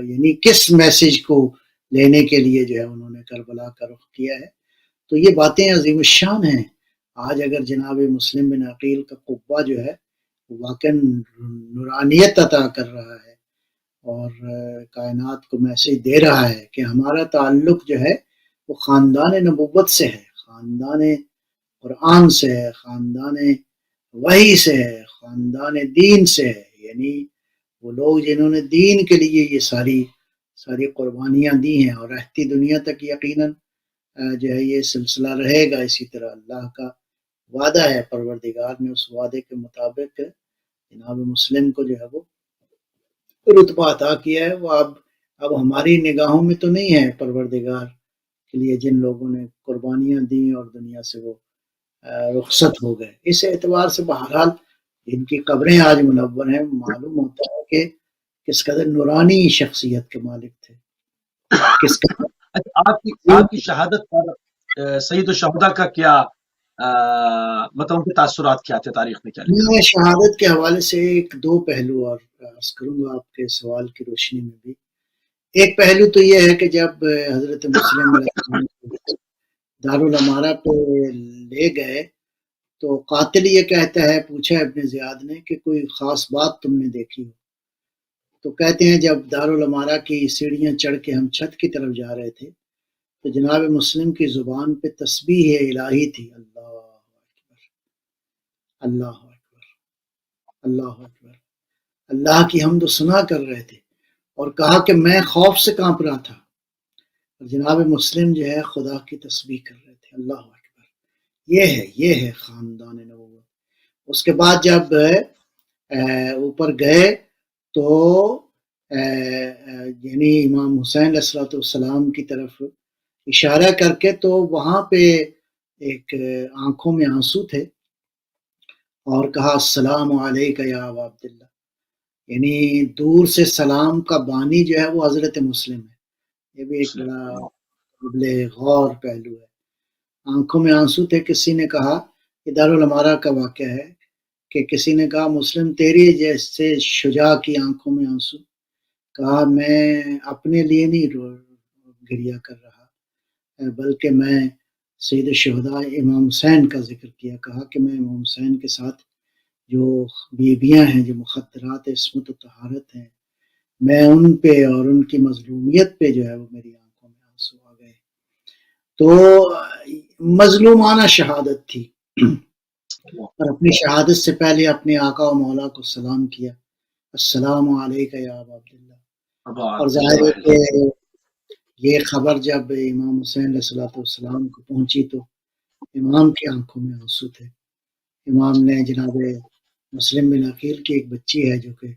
یعنی کس میسج کو لینے کے لیے جو ہے انہوں نے کربلا کا رخ کیا ہے. تو یہ باتیں عظیم الشان ہیں. آج اگر جناب مسلم بن عقیل کا قبہ جو ہے واقعاً نورانیت عطا کر رہا ہے اور کائنات کو میسج دے رہا ہے کہ ہمارا تعلق جو ہے وہ خاندان نبوت سے ہے، خاندان قرآن سے ہے، خاندان وحی سے ہے، خاندان دین سے ہے. یعنی وہ لوگ جنہوں نے دین کے لیے یہ ساری قربانیاں دی ہیں، اور رہتی دنیا تک یقیناً جو ہے یہ سلسلہ رہے گا. اسی طرح اللہ کا وعدہ ہے، پروردگار نے اس وعدے کے مطابق جناب مسلم کو جو ہے وہ رتبہ عطا کیا ہے. وہ اب ہماری نگاہوں میں تو نہیں ہے پروردگار کے لیے جن لوگوں نے قربانیاں دی اور دنیا سے وہ رخصت ہو گئے. اس اعتبار سے بہرحال ان کی قبریں آج منور ہیں. معلوم ہوتا ہے کہ کس قدر نورانی شخصیت کے مالک تھے. کس قدر آپ کی شہادت پر سید الشہداء کا کیا مطلب ان کے تاثرات کیا تھے، تاریخ میں کیا لکھا؟ میں شہادت کے حوالے سے 1-2 پہلو اور عرض کروں گا آپ کے سوال کی روشنی میں بھی. ایک پہلو تو یہ ہے کہ جب حضرت مسلم دارالعمارہ پہ لے گئے تو قاتل یہ کہتا ہے، پوچھا ابن زیاد نے کہ کوئی خاص بات تم نے دیکھی ہو؟ تو کہتے ہیں جب دارالعمارہ کی سیڑھیاں چڑھ کے ہم چھت کی طرف جا رہے تھے تو جناب مسلم کی زبان پہ تسبیح الہی تھی، اللہ اکبر، اللہ اکبر، اللہ اکبر، اللہ کی حمد و ثنا کر رہے تھے، اور کہا کہ میں خوف سے کانپ رہا تھا، اور جناب مسلم جو ہے خدا کی تسبیح کر رہے تھے، اللہ اکبر۔ یہ ہے خاندان نبوت۔ اس کے بعد جب اوپر گئے تو یعنی امام حسین علیہ السلام کی طرف اشارہ کر کے، تو وہاں پہ ایک آنکھوں میں آنسو تھے، اور کہا السلام علیکہ یا ابا عبداللہ، یعنی دور سے سلام کا بانی جو ہے وہ حضرت مسلم ہے۔ یہ بھی ایک بڑا قابل غور پہلو ہے۔ آنکھوں میں آنسو تھے۔ کسی نے کہا، یہ دارالعمارہ کا واقعہ ہے، کہ کسی نے کہا مسلم تیری جیسے شجاع کی آنکھوں میں آنسو؟ کہا میں اپنے لیے نہیں گریہ کر رہا، بلکہ میں سید الشہداء امام حسین کا ذکر کیا۔ کہا کہ میں امام حسین کے ساتھ جو بیویاں ہیں جو مخدرات عصمت و طہارت ہیں، میں ان پہ اور ان کی مظلومیت پہ جو ہے وہ میری آنکھوں میں آنسو آ گئے۔ تو مظلومانہ شہادت تھی، اور اپنی شہادت سے پہلے اپنے آقا و مولا کو سلام کیا، السلام علیکہ یا ابا عبداللہ۔ اور ظاہر ہے کہ یہ خبر جب امام حسین علیہ السلام کو پہنچی تو امام کی آنکھوں میں آنسو تھے۔ امام نے جناب مسلم بن عقیل کی ایک بچی ہے جو کہ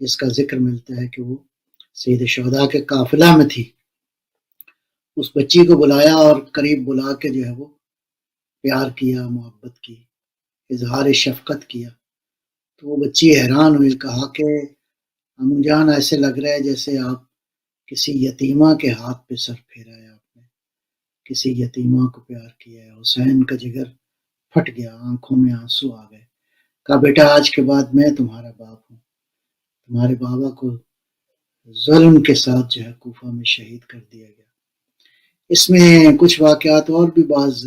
جس کا ذکر ملتا ہے کہ وہ سید الشہداء کے قافلہ میں تھی، اس بچی کو بلایا اور قریب بلا کے جو ہے وہ پیار کیا، محبت کی، اظہار شفقت کیا۔ تو وہ بچی حیران ہوئی، کہا کہ امو جان ایسے لگ رہا ہے جیسے آپ کسی یتیمہ کے ہاتھ پہ سر پھیرا ہے، آپ نے کسی یتیمہ کو پیار کیا ہے۔ حسین کا جگر پھٹ گیا، آنکھوں میں آنسو آ گئے۔ کہا بیٹا آج کے بعد میں تمہارا باپ ہوں، تمہارے بابا کو ظلم کے ساتھ جو ہے کوفہ میں شہید کر دیا گیا۔ اس میں کچھ واقعات اور بھی بعض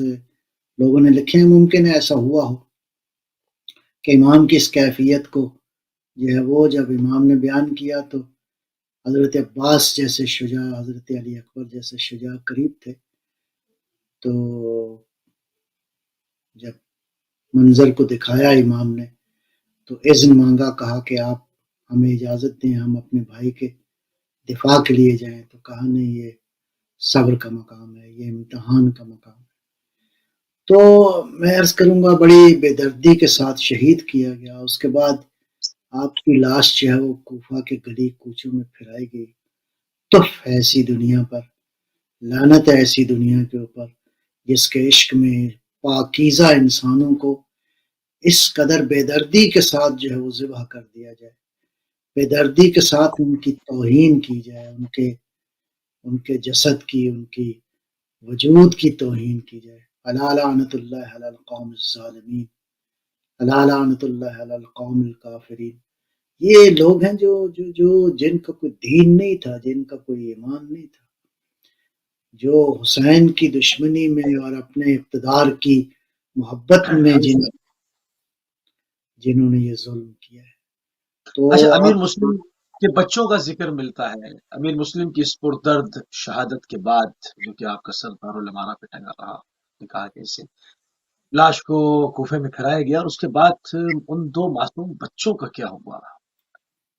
لوگوں نے لکھے ہیں، ممکن ہے ایسا ہوا ہو کہ امام کی اس کیفیت کو جو ہے وہ جب امام نے بیان کیا تو حضرت عباس جیسے شجاع، حضرت علی اکبر جیسے شجاع قریب تھے، تو جب منظر کو دکھایا امام نے تو اذن مانگا، کہا کہ آپ ہمیں اجازت دیں ہم اپنے بھائی کے دفاع کے لیے جائیں، تو کہا نہیں، یہ صبر کا مقام ہے، یہ امتحان کا مقام ہے۔ تو میں عرض کروں گا بڑی بے دردی کے ساتھ شہید کیا گیا۔ اس کے بعد آپ کی لاش جو ہے وہ کوفہ کے گلی کوچوں میں پھرائی گئی۔ تف ہے ایسی دنیا پر، لعنت ہے ایسی دنیا کے اوپر جس کے عشق میں پاکیزہ انسانوں کو اس قدر بے دردی کے ساتھ جو ہے وہ ذبح کر دیا جائے، بے دردی کے ساتھ ان کی توہین کی جائے، ان کے جسد کی، ان کی وجود کی توہین کی جائے۔ الا لعنت اللہ علی القوم الظالمین، الا لعنت اللہ علی القوم الکافرین۔ یہ لوگ ہیں جو جن کا کوئی دین نہیں تھا، جن کا کوئی ایمان نہیں تھا، جو حسین کی دشمنی میں اور اپنے اقتدار کی محبت میں جنہوں نے یہ ظلم کیا ہے۔ تو اچھا، امیر مسلم کے بچوں کا ذکر ملتا ہے، امیر مسلم کی اس پردرد شہادت کے بعد جو کہ آپ کا سر دارالعمارہ پہ ٹنگا رہا، کہا کہ اسے لاش کو کوفے میں پھیرایا گیا، اور اس کے بعد ان دو معصوم بچوں کا کیا ہوا؟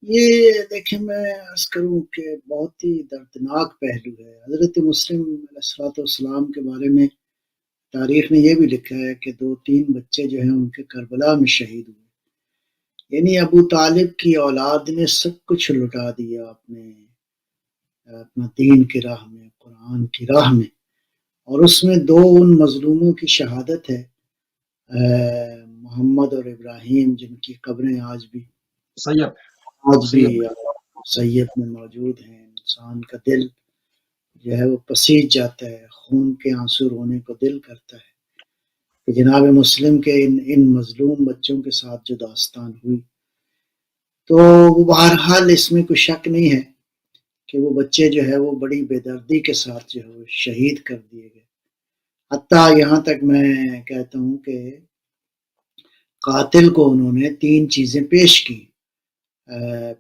یہ دیکھیں میں عرض کروں کہ بہت ہی دردناک پہلو ہے۔ حضرت مسلم علیہ السلام کے بارے میں تاریخ نے یہ بھی لکھا ہے کہ 2-3 بچے جو ہیں ان کے کربلا میں شہید ہوئے، یعنی ابو طالب کی اولاد نے سب کچھ لٹا دیا اپنا دین کی راہ میں، قرآن کی راہ میں، اور اس میں 2 ان مظلوموں کی شہادت ہے، محمد اور ابراہیم، جن کی قبریں آج بھی سیب میں موجود ہیں۔ انسان کا دل جو ہے وہ پسیج جاتا ہے، خون کے آنسو رونے کو دل کرتا ہے کہ جناب مسلم کے ان مظلوم بچوں کے ساتھ جو داستان ہوئی، تو وہ بہرحال اس میں کوئی شک نہیں ہے کہ وہ بچے جو ہے وہ بڑی بے دردی کے ساتھ جو ہے وہ شہید کر دیے گئے۔ حتیٰ یہاں تک میں کہتا ہوں کہ قاتل کو انہوں نے 3 چیزیں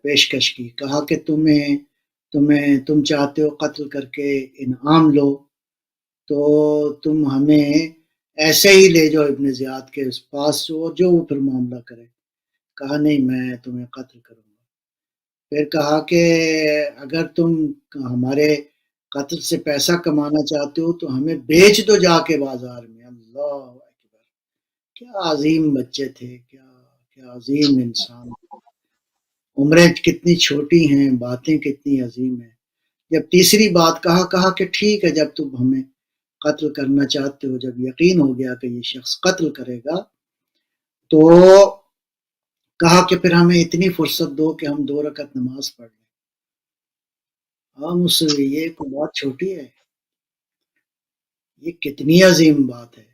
پیشکش کی، کہا کہ تم چاہتے ہو قتل کر کے انعام لو، تو تم ہمیں ایسے ہی لے جاؤ ابن زیاد کے پاس، جو وہ پھر معاملہ کرے۔ کہا نہیں، میں تمہیں قتل کروں گا۔ پھر کہا کہ اگر تم ہمارے قتل سے پیسہ کمانا چاہتے ہو تو ہمیں بیچ دو جا کے بازار میں۔ اللہ اکبر، کیا عظیم بچے تھے، کیا عظیم انسان، عمریں کتنی چھوٹی ہیں، باتیں کتنی عظیم ہیں۔ جب تیسری بات کہا کہ ٹھیک ہے، جب تم ہمیں قتل کرنا چاہتے ہو، جب یقین ہو گیا کہ یہ شخص قتل کرے گا، تو کہا کہ پھر ہمیں اتنی فرصت دو کہ ہم 2 رکعت نماز پڑھ لیں۔ ہم اس یہ کوئی بات چھوٹی ہے، یہ کتنی عظیم بات ہے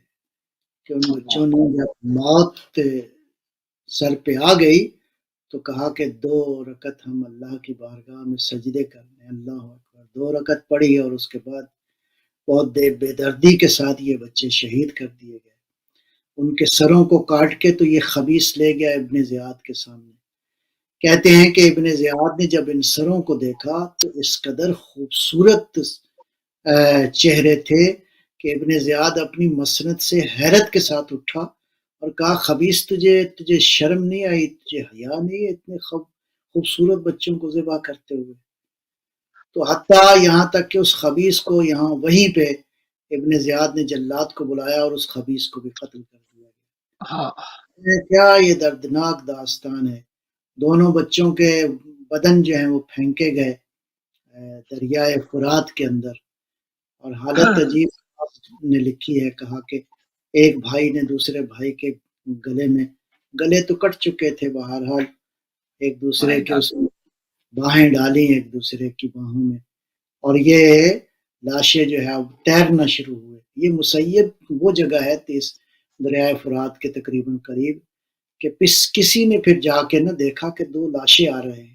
کہ ان بچوں نے جب موت سر پہ آ گئی تو کہا کہ 2 رکعت ہم اللہ کی بارگاہ میں سجدے کر لیں۔ اللہ اکبر، 2 رکعت پڑھی اور اس کے بعد بہت بے دردی کے ساتھ یہ بچے شہید کر دیے گئے۔ ان کے سروں کو کاٹ کے تو یہ خبیث لے گیا ابن زیاد کے سامنے۔ کہتے ہیں کہ ابن زیاد نے جب ان سروں کو دیکھا تو اس قدر خوبصورت چہرے تھے کہ ابن زیاد اپنی مسند سے حیرت کے ساتھ اٹھا اور کہا خبیث، تجھے شرم نہیں آئی، تجھے حیا نہیں ہے اتنے خوبصورت بچوں کو ذبح کرتے ہوئے؟ تو حتیٰ یہاں تک کہ اس خبیث کو یہاں وہیں پہ ابن زیاد نے جلاد کو بلایا اور اس خبیث کو بھی قتل کر دیا ہاں گیا۔ کیا یہ دردناک داستان ہے۔ دونوں بچوں کے بدن جو ہیں وہ پھینکے گئے دریائے فرات کے اندر، اور حالت عجیب نے لکھی ہے، کہا کہ ایک بھائی نے دوسرے بھائی کے گلے تو کٹ چکے تھے، بہرحال ایک دوسرے کے اس باہیں ڈالی ایک دوسرے کی باہوں میں، اور یہ لاشیں جو ہے اب تیرنا شروع ہوئے۔ یہ مسیب وہ جگہ ہے دریائے فرات کے تقریباً قریب، کہ کسی نے پھر جا کے نہ دیکھا کہ 2 لاشیں آ رہے ہیں،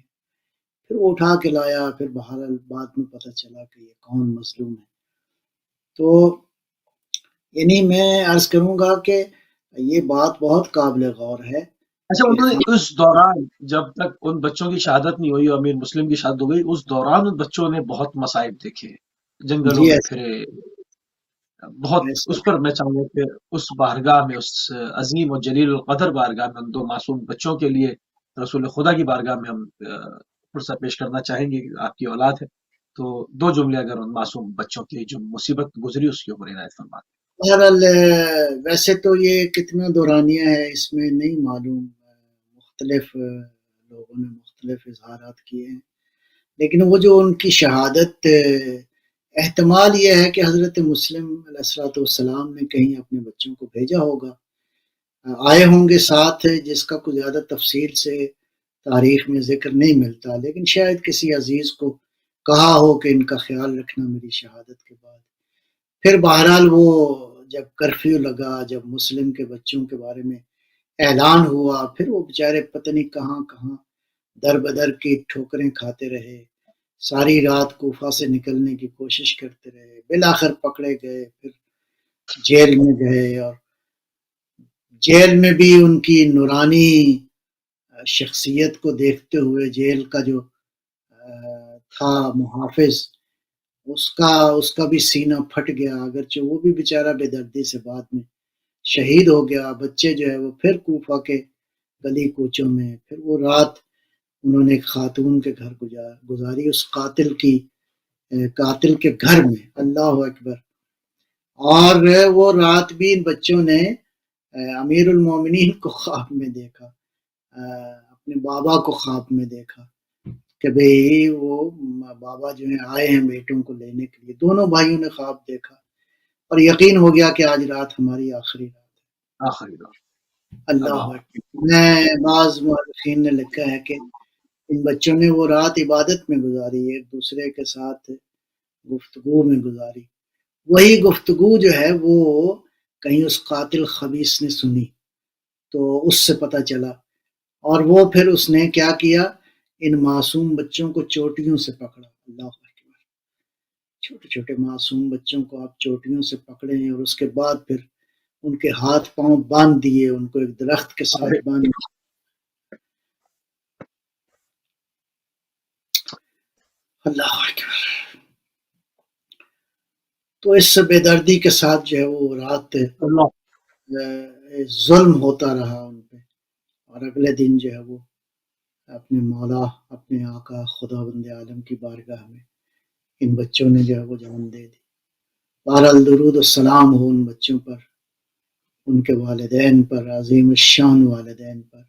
پھر وہ اٹھا کے لایا، پھر بہرحال بعد میں پتہ چلا کہ یہ کون مظلوم ہے۔ تو یعنی میں عرض کروں گا کہ یہ بات بہت قابل غور ہے اچھا، کہ انہوں نے اس دوران جب تک ان بچوں کی شہادت نہیں ہوئی اور امیر مسلم کی شہادت ہو گئی، اس دوران ان بچوں نے بہت مصائب دیکھے، جنگلوں جی میں پھرے، بہت ایسا اس پر میں چاہوں گا کہ اس بارگاہ میں، اس عظیم اور جلیل القدر بارگاہ میں، ان 2 معصوم بچوں کے لیے رسول خدا کی بارگاہ میں ہم فرصت پیش کرنا چاہیں گے۔ آپ کی اولاد ہے تو 2 جملے اگر ان معصوم بچوں کی جو مصیبت گزری اس کے اوپر عنایت فرما دیں۔ بہرحال ویسے تو یہ کتنا دورانیہ ہے اس میں نہیں معلوم، مختلف لوگوں نے مختلف اظہارات کیے ہیں، لیکن وہ جو ان کی شہادت، احتمال یہ ہے کہ حضرت مسلم علیہ الصلوۃ والسلام نے کہیں اپنے بچوں کو بھیجا ہوگا، آئے ہوں گے ساتھ، جس کا کوئی زیادہ تفصیل سے تاریخ میں ذکر نہیں ملتا، لیکن شاید کسی عزیز کو کہا ہو کہ ان کا خیال رکھنا میری شہادت کے بعد۔ پھر بہرحال وہ جب کرفیو لگا، جب مسلم کے بچوں کے بارے میں اعلان ہوا، پھر وہ بیچارے پتہ نہیں کہاں کہاں در بدر کی ٹھوکریں کھاتے رہے، ساری رات کوفہ سے نکلنے کی کوشش کرتے رہے، بالآخر پکڑے گئے، پھر جیل میں گئے، اور جیل میں بھی ان کی نورانی شخصیت کو دیکھتے ہوئے جیل کا جو تھا محافظ، اس کا بھی سینہ پھٹ گیا، اگرچہ وہ بھی بیچارہ بے دردی سے بعد میں شہید ہو گیا۔ بچے جو ہے وہ پھر کوفہ کے گلی کوچوں میں، پھر وہ رات انہوں نے ایک خاتون کے گھر گزاری، اس قاتل کے گھر میں۔ اللہ اکبر، اور وہ رات بھی ان بچوں نے امیر المومنین کو خواب میں دیکھا، اپنے بابا کو خواب میں دیکھا کہ بھئی وہ بابا جو ہیں آئے ہیں بیٹوں کو لینے کے لیے۔ دونوں بھائیوں نے خواب دیکھا اور یقین ہو گیا کہ آج رات ہماری آخری رات ہے۔ آخری دور۔ اللہ اللہ اکبر، بعض مورخین نے لکھا ہے کہ ان بچوں نے وہ رات عبادت میں گزاری، ایک دوسرے کے ساتھ گفتگو میں گزاری۔ وہی گفتگو جو ہے وہ کہیں اس قاتل خبیث نے سنی تو اس سے پتہ چلا، اور وہ پھر اس نے کیا کیا، ان معصوم بچوں کو چوٹیوں سے پکڑا۔ اللہ اکبر، چھوٹے چھوٹے معصوم بچوں کو آپ چوٹیوں سے پکڑے اور اس کے بعد پھر ان کے ہاتھ پاؤں باندھ دیے، ان کو ایک درخت کے ساتھ باندھ دیے. اللہ اکبر. تو اس سے بے دردی کے ساتھ جو ہے وہ رات اللہ ظلم ہوتا رہا ان پہ، اور اگلے دن جو ہے وہ اپنے مولا، اپنے آقا خدا بند عالم کی بارگاہ میں ان بچوں نے جو ہے وہ جان دے دی. بہرحال درود السلام ہو ان بچوں پر، ان کے والدین پر، عظیم الشان والدین پر،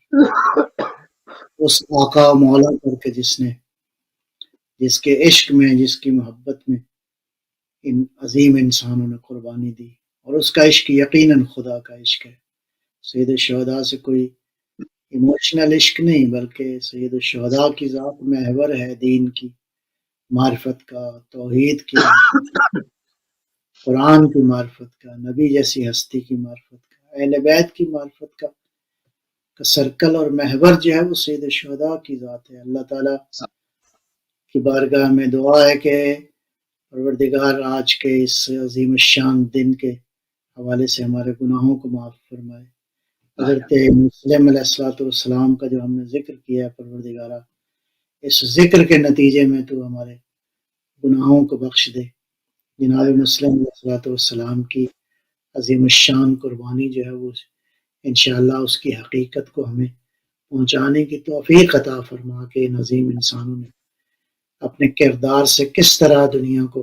اس آقا مولا پر کہ جس کے عشق میں، جس کی محبت میں ان عظیم انسانوں نے قربانی دی. اور اس کا عشق یقیناً خدا کا عشق ہے. سید الشہداء سے کوئی ایموشنل عشق نہیں، بلکہ سید الشہداء کی ذات محور ہے دین کی، معرفت کا، توحید کی، قرآن کی معرفت کا، نبی جیسی ہستی کی معرفت کا، اہل بیت کی معرفت کا سرکل اور محور جو ہے وہ سید الشہداء کی ذات ہے. اللہ تعالیٰ کی بارگاہ میں دعا ہے کہ پروردگار آج کے اس عظیم الشان دن کے حوالے سے ہمارے گناہوں کو معاف فرمائے. حضرت مسلم علیہ السلام کا جو ہم نے ذکر کیا ہے، پروردگارہ اس ذکر کے نتیجے میں تو ہمارے گناہوں کو بخش دے. جناب مسلم علیہ السلام کی عظیم الشان قربانی جو ہے وہ انشاءاللہ اس کی حقیقت کو ہمیں پہنچانے کی توفیق عطا فرما کے ان عظیم انسانوں نے اپنے کردار سے کس طرح دنیا کو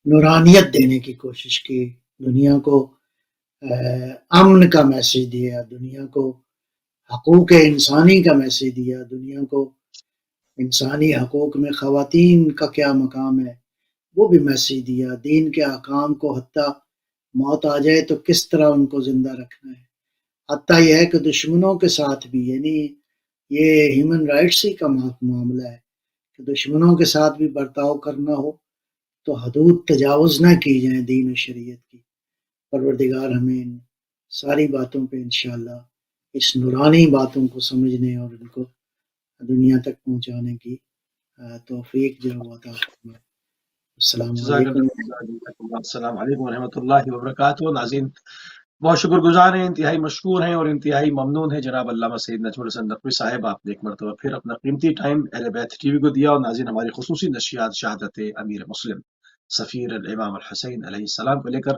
نورانیت دینے کی کوشش کی، دنیا کو امن کا میسج دیا، دنیا کو حقوق انسانی کا میسج دیا، دنیا کو انسانی حقوق میں خواتین کا کیا مقام ہے وہ بھی میسج دیا، دین کے احکام کو حتیٰ موت آ جائے تو کس طرح ان کو زندہ رکھنا ہے، حتیٰ یہ ہے کہ دشمنوں کے ساتھ بھی، یعنی یہ ہیومن رائٹس ہی کا معاملہ ہے کہ دشمنوں کے ساتھ بھی برتاؤ کرنا ہو تو حدود تجاوز نہ کی جائیں دین و شریعت کی. پروردگار ہمیں ان ساری باتوں پہ انشاءاللہ اس نورانی باتوں کو سمجھنے اور ان کو دنیا تک پہنچانے کی توفیق جو عطا فرمائے. السلام علیکم. السلام علیکم ورحمۃ اللہ وبرکاتہ. ناظرین بہت شکر گزار ہیں، انتہائی مشکور ہیں اور انتہائی ممنون ہیں جناب علامہ سید نجم الحسن نقوی صاحب، آپ نے ایک مرتبہ پھر اپنا قیمتی ٹائم اہل بیت ٹی وی کو دیا. اور ناظرین ہماری خصوصی نشریات شہادت امیر مسلم سفیر الامام الحسین علیہ السلام کو لے کر